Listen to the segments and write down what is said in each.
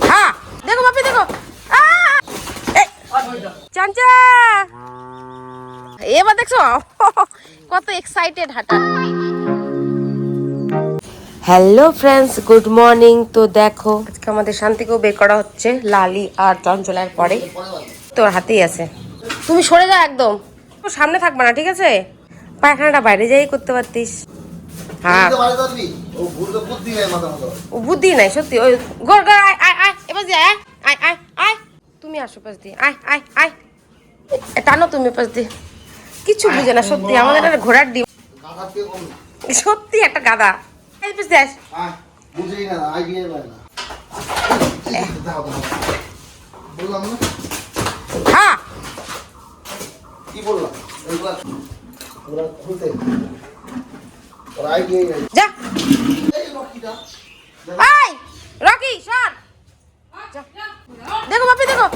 হ্যাঁ দেখো বাপি দেখো চাঞ্চা এবার দেখছো কত এক্সাইটেড হাঁটা। Hello friends, good morning. তো দেখো আজকে আমাদের শান্তিকেও বের করা হচ্ছে লালি আর চঞ্চলার পরে। তোর হাতেই আছে, তুমি সরে যাও, একদম সামনে থাকবা না, ঠিক আছে? পায়খানাটা বাইরে যাই করতে পারতিস। হ্যাঁ ও বুদ্ধি নাই সত্যি। ওই ঘর ঘর আয় আয় আয় এবার দিয়ে আয় আয় আয় আয় তুমি আসো পাশ দিয়ে আয় আয় আয় টানো তুমি পাশ দিয়ে। কিছু বুঝে না সত্যি, আমাদের একটা ঘোড়ার ডিম সত্যি একটা গাদা। হ্যাঁ কি বললাম যা রকি সর দেখো বাপি দেখো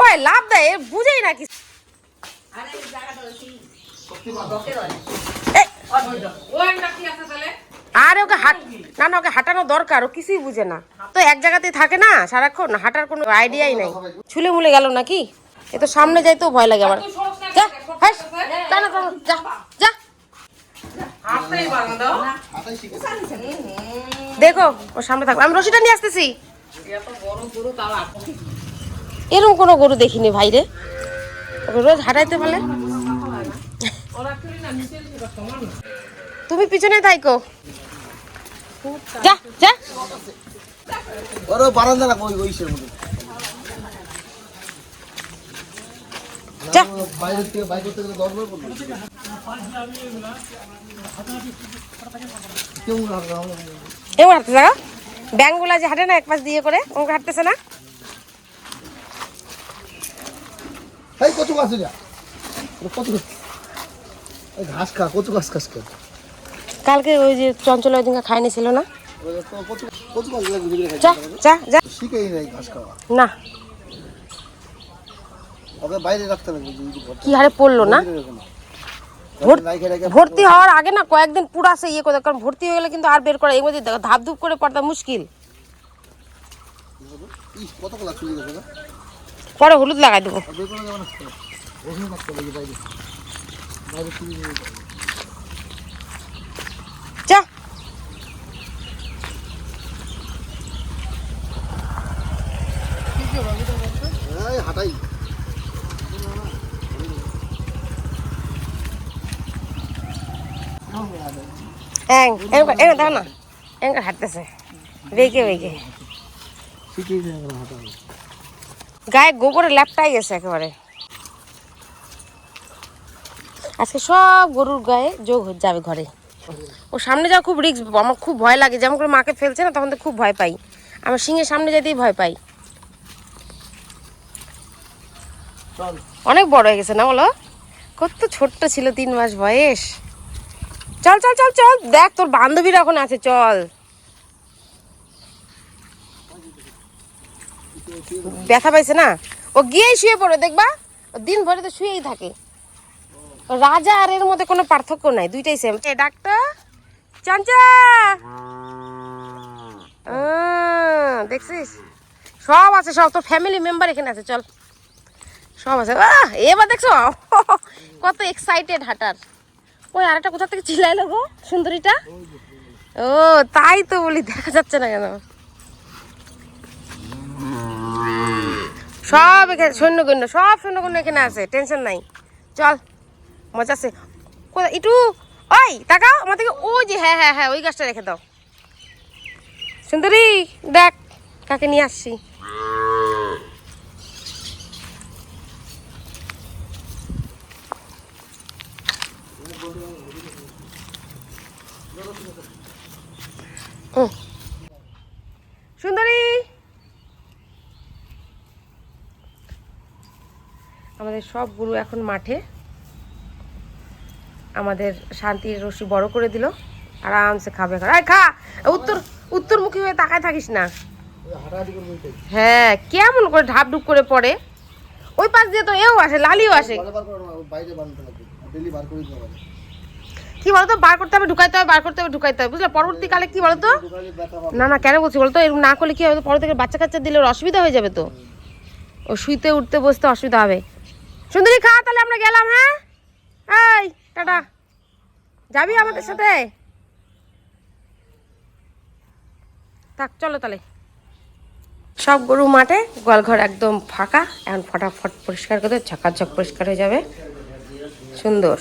ওই লাভ দেয় বুঝেই না কিছু। আরে ওকে না না ওকে হাঁটানো দরকার, ও কিছুই বুঝে না তো, এক জায়গাতেই থাকে না সারাক্ষণ, হাঁটার কোনো আইডিয়াই নাই। ছুলে মুলে গেল নাকি? এ তো সামনে যাইতেও ভয় লাগে আমার। যা যা যা দেখো ওর সামনে থাকবো, আমি রশিটা নিয়ে আসতেছি। এরকম কোনো গরু দেখিনি ভাই রে, ওকে রোজ হাঁটাইতে পারলে। তুমি পিছনে থাইকো, যা যা ওরে বারান্দা না কই ওইসের মধ্যে যা বাইরে থেকে বাইক করতে গেলে দরকার পড়বে কেউ এমন হাঁটতে থাকা ব্যাংগুলা যে হাঁটে না এক পাশ দিয়ে করে, ওকে হাঁটতেছে না। এই কচু গাছ যা কচু ঘাস খা, কচু ঘাস খাস খা। কালকে ওই যে চঞ্চল ওই দিনকে খাইনি ছিল না, কচু গাছ লাগবে যা যা যা শিখেই নাই ঘাস খাওয়া না। ওকে বাইরে রাখতে লাগবে। কি হারে পড়লো না ভর্তি হওয়ার আগে না কয়েকদিন পুরো আছে ইয়ে করে, কারণ ভর্তি হয়ে গেলে কিন্তু আর বের করা এই মধ্যে ধাপ ধুপ করে পড়তা মুশকিল। পরে হলুদ লাগাই দেবো। যা হাঁটাই দেখো না এঙ্কা হাঁটতেছে বেগে বেগে, গায়ে গোবরে ল্যাপটাই গেছে একেবারে। আজকে সব গরুর গায়ে যোগ যাবে ঘরে। ও সামনে যাওয়া খুব রিস্ক, আমার খুব ভয় লাগে। যেমন করে মাকে ফেলছে না তখন তো খুব ভয় পাই, আমার সিংহের সামনে যেতেই ভয় পাই। অনেক বড় হয়ে গেছে না বলো, কত ছোট্ট ছিল 3 মাস বয়স। চল চল চল চল, দেখ তোর বান্ধবীরা এখন আছে, চল। ব্যথা পাইছে না, ও গিয়েই শুয়ে পড়ে, দেখবা দিন ভরে তো শুয়েই থাকে। রাজা আর এর মধ্যে কোনো পার্থক্য নাই, দুইটাই সেম। ডাক্তার চাঞ্চা দেখছিস সব আছে, সব তোর ফ্যামিলি মেম্বার এখানে আছে, চল সব আছে। এবার দেখছো কত এক্সাইটেড হাঁটার। ওই আরেকটা কোথা থেকে চিল্লাইলো গো সুন্দরীটা? ও তাই তো বলি, দেখা যাচ্ছে না কেন? সব এখানে সৈন্যগণ্য, সব সৈন্যগণ্য এখানে আছে, টেনশন নাই, চল মজা আছে। কোথায় ইটু? ওই তাকাও আমার থেকে, ওই যে হ্যাঁ হ্যাঁ হ্যাঁ ওই গাছটা রেখে দাও। সুন্দরী দেখ কাকে নিয়ে আসছি। সুন্দরী আমাদের সব গরু এখন মাঠে। আমাদের শান্তির রশি বড় করে দিল, আরামসে খাবে। খা, উত্তরমুখী হয়ে তাকায় থাকিস না। হ্যাঁ কেমন করে ঢাপ ঢুপ করে পড়ে। ওই পাশ দিয়ে তো এও আসে, লালিও আসে। কি বলতো, বার করতে হবে ঢুকাইতে হবে, বার করতে হবে ঢুকাইতে হবে, বুঝলে? পরবর্তীকালে কি বলতো, না না কেন বলছি বলতো, এরকম না করলে কি হবে, পরে থেকে বাচ্চা কাচ্চা দিলে ওর অসুবিধা হয়ে যাবে তো, ও শুইতে উঠতে বসতে অসুবিধা হবে। সুন্দরী খা, তাহলে আমরা গেলাম। হ্যাঁ, এই টাটা। যাবি আমাদের সাথে? থাক, চলো তাহলে। সব গরু মাঠে, গোয়ালঘর একদম ফাঁকা। এখন ফটাফট পরিষ্কার করে ঝাঁকাঝাঁক পরিষ্কার হয়ে যাবে, সুন্দর।